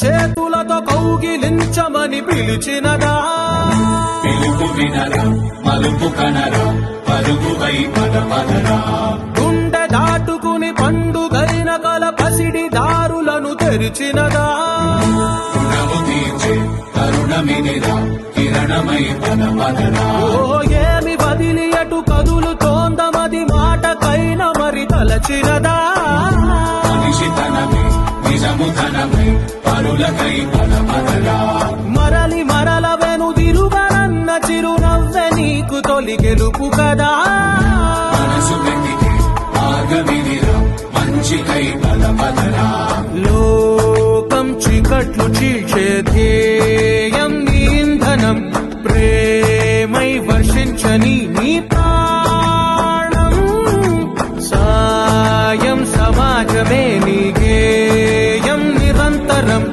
చేతులతో కౌగిలించమని పిలిచినదా పిలుపు వినరా మలుపు కనరా పరుగువై పదపదరా గుండె దాటుకుని పండుగైన కల పసిడి దారులను తెరిచినదా రుణము తీర్చే కరుణమినిరా కిరణమై పదపదరా ఓ ఏమి వదిలి అటు కదులుతోందమది మాటకైన మరి తలచినదా మనిషితనమే నిజముతనమే పరులకై పదపదరా మరలి మరల వెనుదిరుగనన్న చిరునవ్వె నీకు తొలి గెలుపు కదా మనసు వెతికే మార్గమినిరా మంచికై పదపదరా లోకం చీకట్లు చీల్చే ధ్యేయం